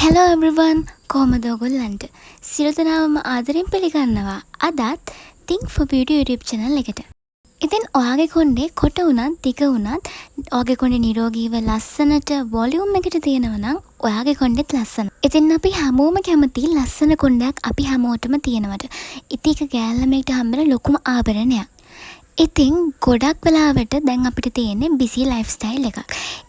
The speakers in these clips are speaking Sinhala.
Hello everyone, කොහමද ඔයගොල්ලන්ට? සියලු දෙනාම ආදරෙන් පිළිගන්නවා. අදත් Think for Beauty YouTube channel එකට. ඉතින් ඔයාගේ කොණ්ඩේ කොට උනත්, දිග උනත්, ඔයාගේ කොණ්ඩේ නිරෝගීව ලස්සනට වොලියුම් එකට තියෙනවා නම් ඔයාගේ කොණ්ඩෙත් ලස්සන. ඉතින් අපි හැමෝම කැමති ලස්සන කොණ්ඩයක් අපි හැමෝටම තියෙනවට. ඉතින් ඒක ගෑල්ලමෙක්ට හම්බෙන ලොකුම ආභරණයක්. ඉතින් ගොඩක් වෙලාවට දැන් අපිට තියෙන්නේ බිසි ලයිෆ් ස්ටයිල් එකක්.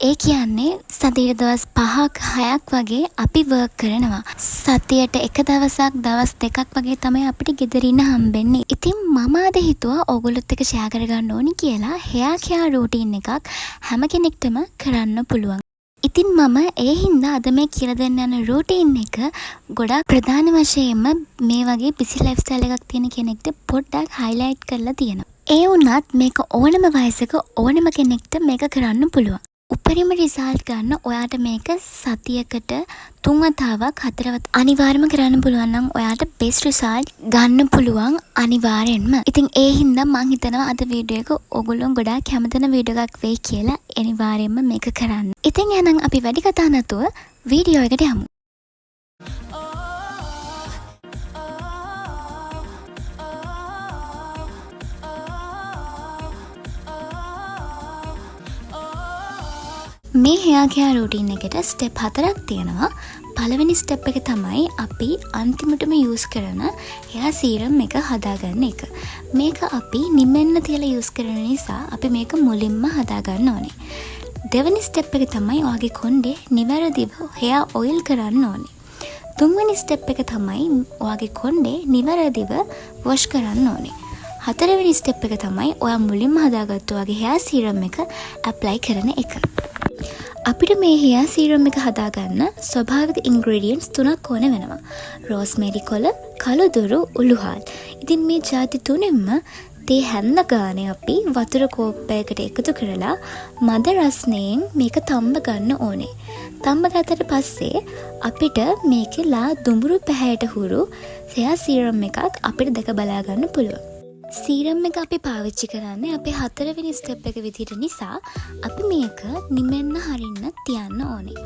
ඒ කියන්නේ සතියේ දවස් 5ක් 6ක් වගේ අපි වර්ක් කරනවා. සතියට එක දවසක් දවස් දෙකක් වගේ තමයි අපිට ගෙදර ඉන්න හම්බෙන්නේ. ඉතින් මම අද හිතුවා ඕගොල්ලොත් එක්ක ෂෙයා කරගන්න ඕනි කියලා hair care routine එකක් හැම කෙනෙක්ටම කරන්න පුළුවන්. ඉතින් මම ඒ හින්දා අද මේ කියලා දෙන්න යන routine එක ගොඩක් ප්‍රධාන වශයෙන්ම මේ වගේ බිසි ලයිෆ් ස්ටයිල් එකක් තියෙන කෙනෙක්ට පොඩ්ඩක් highlight කරලා තියෙනවා. ඒ වුණත් මේක ඕනම වයසක ඕනම කෙනෙක්ට මේක කරන්න පුළුවන්. උපරිම රිසල්ට් ගන්න ඔයාට මේක සතියකට 3 වතාවක් 4 වතාවක් අනිවාර්යයෙන්ම කරන්න පුළුවන් නම් ඔයාට බෙස්ට් රිසල්ට් ගන්න පුළුවන් අනිවාර්යෙන්ම. ඉතින් ඒ හින්දා මම හිතනවා අද වීඩියෝ එක ඕගොල්ලෝ ගොඩාක් කැමතින වීඩියෝ එකක් වෙයි කියලා අනිවාර්යයෙන්ම මේක කරන්න. ඉතින් එහෙනම් අපි වැඩි කතා නැතුව වීඩියෝ එකට යමු. මේ hair care routine එකට step 4ක් තියෙනවා. පළවෙනි step එක තමයි අපි අන්තිමටම use කරන hair serum එක හදාගන්න එක. මේක අපි නිමෙන්න තියලා use කරන නිසා අපි මේක මුලින්ම හදාගන්න ඕනේ. දෙවෙනි step එක තමයි ඔයාගේ කොණ්ඩේ නිවැරදිව hair oil කරන්න ඕනේ. තුන්වෙනි step එක තමයි ඔයාගේ කොණ්ඩේ නිවැරදිව wash කරන්න ඕනේ. හතරවෙනි step එක තමයි ඔයා මුලින්ම හදාගත්තු ඔයාගේ hair serum එක apply කරන එක. අපිට මේ hair serum එක හදාගන්න ස්වභාවික ingredients 3ක් ඕන වෙනවා. rosemary කොළ, කළුදුරු, උළුහල්. ඉතින් මේ ಜಾති තුනෙන්ම තේ හැන්න ගානේ අපි වතුර කෝප්පයකට එකතු කරලා මද රස්නයෙන් මේක තම්බ ගන්න ඕනේ. තම්බ ගත්තට පස්සේ අපිට මේකේ ලා දුඹුරු පැහැයට හුරු hair serum එකක් අපිට දැක බලා ගන්න පුළුවන්. සීරම් එක අපි පාවිච්චි කරන්නේ අපේ 4වෙනි ස්ටෙප් එක විදිහට නිසා අපි මේක නිමෙන්න හරින්න තියන්න ඕනේ.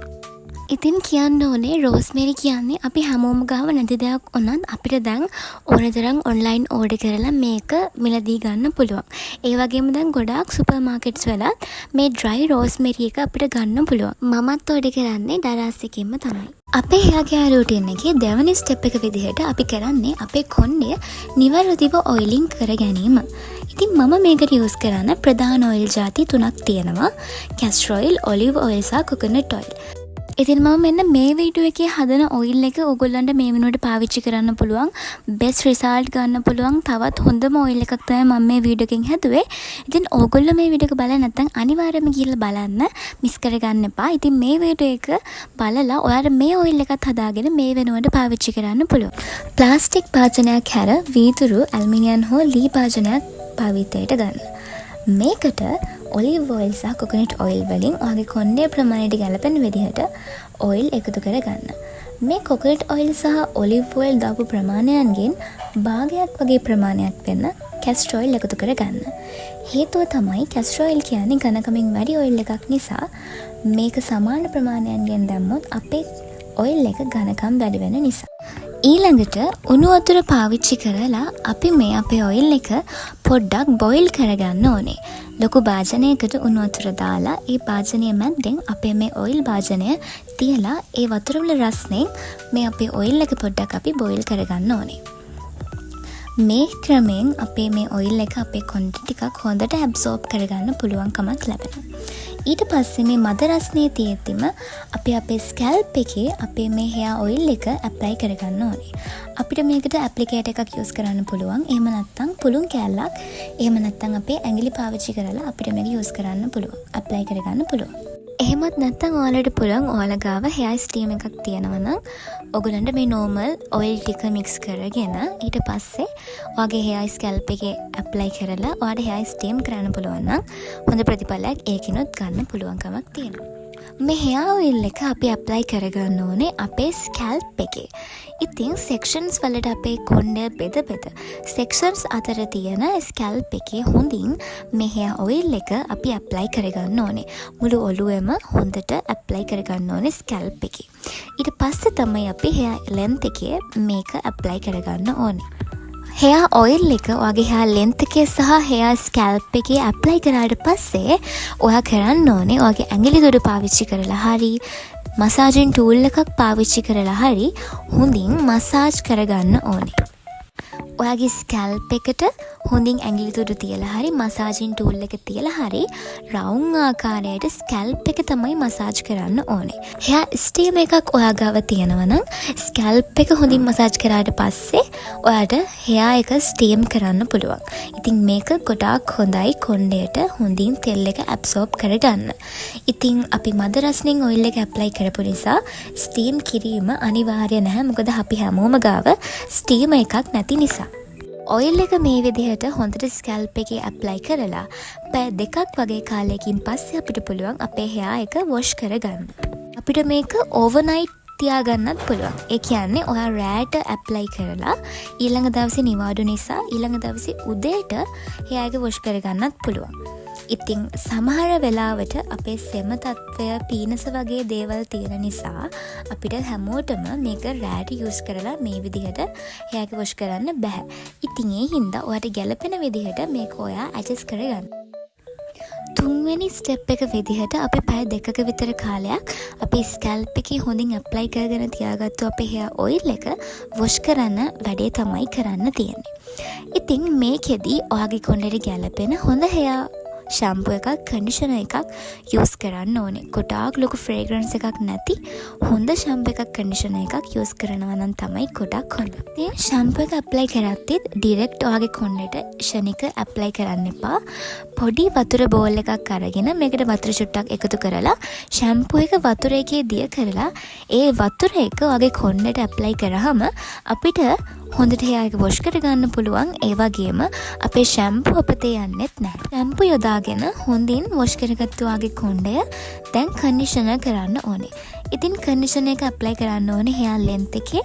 ඉතින් කියන්න ඕනේ රෝස්මෙරි කියන්නේ අපි හැමෝම ගාව නැති දෙයක් වුණත් අපිට දැන් ඕන තරම් ඔන්ලයින් ඕඩර් කරලා මේක මිලදී ගන්න පුළුවන්. ඒ වගේම දැන් ගොඩාක් සුපර් මාකට්ස් වලත් මේ ඩ්‍රයි රෝස්මෙරි එක අපිට ගන්න පුළුවන්. මමත් ඕඩර් කරන්නේ ඩරාස් එකෙන්ම තමයි. අපේ hair care routine එකේ දෙවෙනි step එක විදිහට අපි කරන්නේ අපේ කොණ්ඩය නිවැරදිව oiling කර ගැනීම. ඉතින් මම මේකට use කරන ප්‍රධාන oil ಜಾති 3ක් තියෙනවා. castor oil, olive oil සහ coconut oil. ඉතින් මම මෙන්න මේ වීඩියෝ එකේ හදන oil එක ඕගොල්ලන්ට මේ වෙනුවට පාවිච්චි කරන්න පුළුවන්. best result ගන්න පුළුවන්. තවත් හොඳම oil එකක් තමයි මම මේ වීඩියෝ එකෙන් හැදුවේ. ඉතින් ඕගොල්ලෝ මේ වීඩියෝ එක බලලා නැත්නම් අනිවාර්යයෙන්ම ගිහලා බලන්න. මිස් කරගන්න එපා. ඉතින් මේ වීඩියෝ එක බලලා ඔයාලා මේ oil එකත් හදාගෙන මේ වෙනුවට පාවිච්චි කරන්න පුළුවන්. ප්ලාස්ටික් භාජනයක් හැර වීදුරු, ඇල්මිනියම් හෝ ලී භාජනයක් භාවිතයට ගන්න. මේකට ඔලිව් ඔයිල් සහ කොකොනට් ඔයිල් වලින් ඔයාගේ කොණ්ඩේ ප්‍රමාණයට ගැලපෙන විදිහට ඔයිල් එකතු කරගන්න. මේ කොකොනට් ඔයිල් සහ ඔලිව් ඔයිල් දාපු ප්‍රමාණයන්ගෙන් භාගයක් වගේ ප්‍රමාණයක් වෙන කැස්ටර් ඔයිල් එකතු කරගන්න. හේතුව තමයි කැස්ටර් ඔයිල් කියන්නේ ඝනකමින් වැඩි ඔයිල් එකක් නිසා මේක සමාන ප්‍රමාණයන්ගෙන් දැම්මොත් අපේ ඔයිල් එක ඝනකම් වැඩි වෙන නිසා. ඊළඟට උණු වතුර පාවිච්චි කරලා අපි මේ අපේ ඔයිල් එක පොඩ්ඩක් බොයිල් කරගන්න ඕනේ. ලොකු භාජනයකට උණු වතුර දාලා ඒ භාජනය මැද්දෙන් අපේ මේ ඔයිල් භාජනය තියලා ඒ වතුර වල රස්නෙන් මේ අපේ ඔයිල් එක පොඩ්ඩක් අපි බොයිල් කරගන්න ඕනේ. මේ ක්‍රමයෙන් අපේ මේ ඔයිල් එක අපේ කොණ්ඩේ ටිකක් හොඳට ඇබ්සෝබ් කරගන්න පුළුවන්කමක් ලැබෙනවා. ඊට පස්සේ මේ මද රස්නේ තියෙද්දිම අපි අපේ ස්කැල්ප් එකේ අපේ මේ hair oil එක ඇප්ලයි කරගන්න ඕනේ. අපිට මේකට ඇප්ලිකේටර් එකක් යූස් කරන්න පුළුවන්. එහෙම නැත්නම් පුළුන් කෑල්ලක්, එහෙම නැත්නම් අපේ ඇඟිලි පාවිච්චි කරලා අපිට මේක යූස් කරන්න පුළුවන්. ඇප්ලයි කරගන්න පුළුවන්. එහෙමත් නැත්නම් ඔයාලට පුළුවන් ඔයාලා ගාව hair steam එකක් තියෙනවා නම් ඔයගලන්ට මේ normal oil ටික mix කරගෙන ඊට පස්සේ ඔයාගේ hair scalp එකේ apply කරලා ඔයාලට hair steam කරන්න පුළුවන් නම් හොඳ ප්‍රතිඵලයක් ඒකිනුත් ගන්න පුළුවන්කමක් තියෙනවා. මේ hair oil එක අපි apply කරගන්න ඕනේ අපේ scalp එකේ. ඉතින් sections වලට අපේ කොණ්ඩය බෙද sections අතර තියෙන scalp එකේ හොඳින් මේ hair oil එක අපි apply කරගන්න ඕනේ. මුළු ඔළුවෙම හොඳට apply කරගන්න ඕනේ scalp එකේ. ඊට පස්සේ තමයි අපි hair length එකේ මේක apply කරගන්න ඕනේ. hair oil එක ඔයාගේ hair length එකේ සහ hair scalp එකේ apply කරාට පස්සේ ඔයා කරන්න ඕනේ ඔයාගේ ඇඟිලි තුඩු පාවිච්චි කරලා හරි මසාජින් ටූල් එකක් පාවිච්චි කරලා හරි හොඳින් මසාජ් කරගන්න ඕනේ. ඔයාගේ ස්කැල්ප් එකට හොඳින් ඇඟිලි තුඩු තියලා හරි මසාජින් ටූල් එක තියලා හරි රවුම් ආකාරයට ස්කැල්ප් එක තමයි මසාජ් කරන්න ඕනේ. hair steam එකක් ඔයා ගාව තියෙනවා නම් ස්කැල්ප් එක හොඳින් මසාජ් කරාට පස්සේ ඔයාට hair එක ස්ටීම් කරන්න පුළුවන්. ඉතින් මේක ගොඩාක් හොඳයි කොණ්ඩයට හොඳින් තෙල් එක ඇබ්සෝබ් කරගන්න. ඉතින් අපි මද රස්නින් ඔයිල් එක ඇප්ලයි කරපු නිසා ස්ටීම් කිරීම අනිවාර්ය නැහැ. මොකද අපි හැමෝම ගාව ස්ටීම එකක් නැති නිසා. ඔයිල් එක මේ විදිහට හොඳට ස්කැල්ප් එකේ ඇප්ලයි කරලා පැය 2ක් වගේ කාලයකින් පස්සේ අපිට පුළුවන් අපේ hair එක වොෂ් කරගන්න. අපිට මේක ඕවර්නයිට් තියාගන්නත් පුළුවන්. ඒ කියන්නේ ඔයා රෑට ඇප්ලයි කරලා ඊළඟ දවසේ නිවාඩු නිසා ඊළඟ දවසේ උදේට hair එක වොෂ් කරගන්නත් පුළුවන්. ඉතින් සමහර වෙලාවට අපේ සෙම තත්ත්වය පීනස වගේ දේවල් තියෙන නිසා අපිට හැමෝටම මේක රෑට යූස් කරලා මේ විදිහට hair එක වොෂ් කරන්න බෑ. ඉතින් ඒ හින්දා ඔයාට ගැළපෙන විදිහට මේක ඔයා ඇඩ්ජස්ට් කරගන්න. තුන්වෙනි ස්ටෙප් එක විදිහට අපි පැය 2ක විතර කාලයක් අපේ ස්කැල්ප් එකේ හොඳින් ඇප්ලයි කරගෙන තියාගත්තු අපේ hair oil එක වොෂ් කරන්න වැඩේ තමයි කරන්න තියෙන්නේ. ඉතින් මේකෙදී ඔයාගේ කොණ්ඩේට ගැළපෙන හොඳ hair ෂැම්පු එකක් කන්ඩිෂනර් එකක් යූස් කරන්න ඕනේ. ගොඩාක් ලොකු ෆ්‍රේග්‍රන්ස් එකක් නැති හොඳ ෂැම්පු එකක් කන්ඩිෂනර් එකක් යූස් කරනවා නම් තමයි ගොඩක් හොඳ. ඉතින් ෂැම්පු එක ඇප්ලයි කරද්දිත් ඩිරෙක්ට් ඔයාගේ කොණ්ඩේට ෂණික ඇප්ලයි කරන්න එපා. පොඩි වතුර බෝල් එකක් අරගෙන මේකට වතුර චුට්ටක් එකතු කරලා ෂැම්පු එක වතුර එකේ දිය කරලා ඒ වතුර එක ඔයාගේ කොණ්ඩේට ඇප්ලයි කරාම අපිට හොඳට hair එක වොෂ් කරගන්න පුළුවන්. ඒ වගේම අපේ ෂැම්පු අපතේ යන්නෙත් නැහැ. ෂැම්පු යොදාගෙන හොඳින් වොෂ් කරගත්තු ආගේ කොණ්ඩය දැන් කන්ඩිෂනර් කරන්න ඕනේ. ඉතින් කන්ඩිෂනර් එක ඇප්ලයි කරන්න ඕනේ hair length එකේ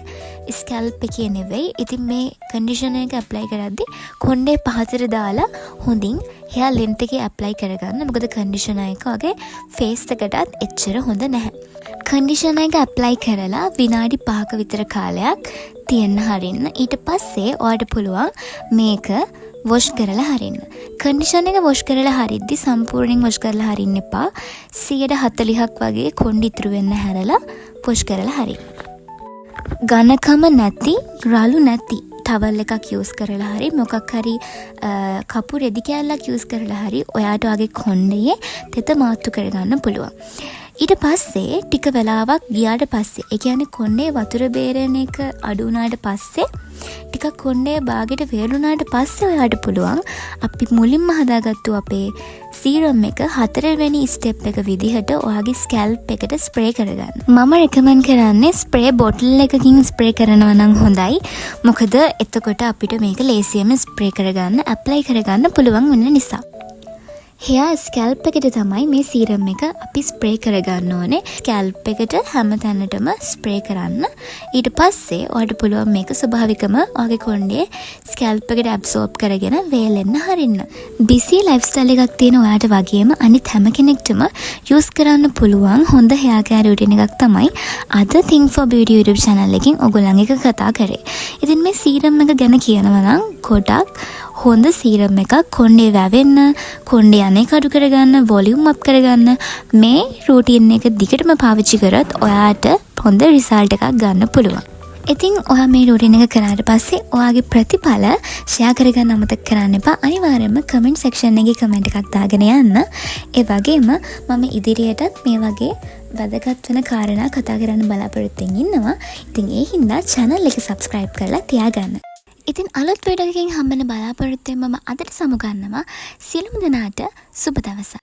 ස්කැල්ප් එකේ නෙවෙයි. ඉතින් මේ කන්ඩිෂනර් එක ඇප්ලයි කරද්දි කොණ්ඩේ පහතට දාලා හොඳින් hair length එකේ ඇප්ලයි කරගන්න. මොකද කන්ඩිෂනර් එක වගේ ෆේස් එකටත් එච්චර හොඳ නැහැ. කන්ඩිෂනර් එක ඇප්ලයි කරලා විනාඩි 5ක විතර කාලයක් තියන්න හරින්න. ඊට පස්සේ ඔයාට පුළුවන් මේක වොෂ් කරලා හරින්න. කන්ඩිෂනර් එක වොෂ් කරලා හරිද්දි සම්පූර්ණයෙන් වොෂ් කරලා හරින්න එපා. 40ක් වගේ කොණ්ඩ ඉතුරු වෙන්න හැරලා වොෂ් කරලා හරින්න. ඝනකම නැති රළු නැති ටවල් එකක් යූස් කරලා හරි මොකක් හරි කපු රෙදි කෑල්ලක් යූස් කරලා හරි ඔයාට වගේ කොණ්ඩේ තෙත මාත්තු කරගන්න පුළුවන්. ඊට පස්සේ ටික වෙලාවක් ගියාට පස්සේ ඒ කියන්නේ කොණ්ඩේ වතුර බේරෙන එක අඩු වුණාට පස්සේ ටිකක් කොණ්ඩේ බාගෙට වේලුණාට පස්සේ ඔයාට පුළුවන් අපි මුලින්ම හදාගත්තු අපේ සීරම් එක 4 වෙනි ස්ටෙප් එක විදිහට ඔයාගේ ස්කැල්ප් එකට ස්ප්‍රේ කරගන්න. මම රෙකමන්ඩ් කරන්නේ ස්ප්‍රේ බොටල් එකකින් ස්ප්‍රේ කරනවා නම් හොඳයි. මොකද එතකොට අපිට මේක ලේසියෙන්ම ස්ප්‍රේ කරගන්න ඇප්ලයි කරගන්න පුළුවන් වෙන නිසා. hair scalp එකට තමයි මේ සීරම් එක අපි ස්ප්‍රේ කරගන්න ඕනේ. ස්කැල්ප් එකට හැම තැනටම ස්ප්‍රේ කරන්න. ඊට පස්සේ ඔයාලට පුළුවන් මේක ස්වභාවිකම ඔයාගේ කොණ්ඩේ ස්කැල්ප් එකට ඇබ්සෝබ් කරගෙන වේලෙන්න හරින්න. බිසි ලයිෆ් ස්ටයිල් එකක් තියෙන ඔයාට වගේම අනිත් හැම කෙනෙක්ටම යූස් කරන්න පුළුවන් හොඳ hair care routine එකක් තමයි අද Think for Beauty YouTube channel එකකින් ඔයගොල්ලන් එක කතා කරේ. ඉතින් මේ සීරම් එක ගැන කියනවා නම් ගොඩක් හොඳ සීරම් එකක් කොණ්ඩේ වැවෙන්න කොණ්ඩේ අනේ කඩු කරගන්න වොලියුම් අප් කරගන්න මේ රූටින් එක දිගටම පාවිච්චි කරොත් ඔයාට හොඳ රිසල්ට් එකක් ගන්න පුළුවන්. ඉතින් ඔයා මේ රූටින් එක කරාට පස්සේ ඔයාගේ ප්‍රතිඵල ෂෙයා කරගන්න අමතක කරන්න එපා. අනිවාර්යයෙන්ම කමෙන්ට් සෙක්ෂන් එකේ කමෙන්ට් එකක් දාගෙන යන්න. ඒ වගේම මම ඉදිරියටත් මේ වගේ වැදගත් වෙන කාරණා කතා කරන්න බලාපොරොත්තු වෙනවා. ඉතින් ඒ හින්දා channel එක subscribe කරලා තියාගන්න. ඉතින් අලුත් වීඩියෝ එකකින් හම්බෙන්න බලාපොරොත්තු වෙන මම අදට සමුගන්නවා. සියලුම දෙනාට සුබ දවසක්.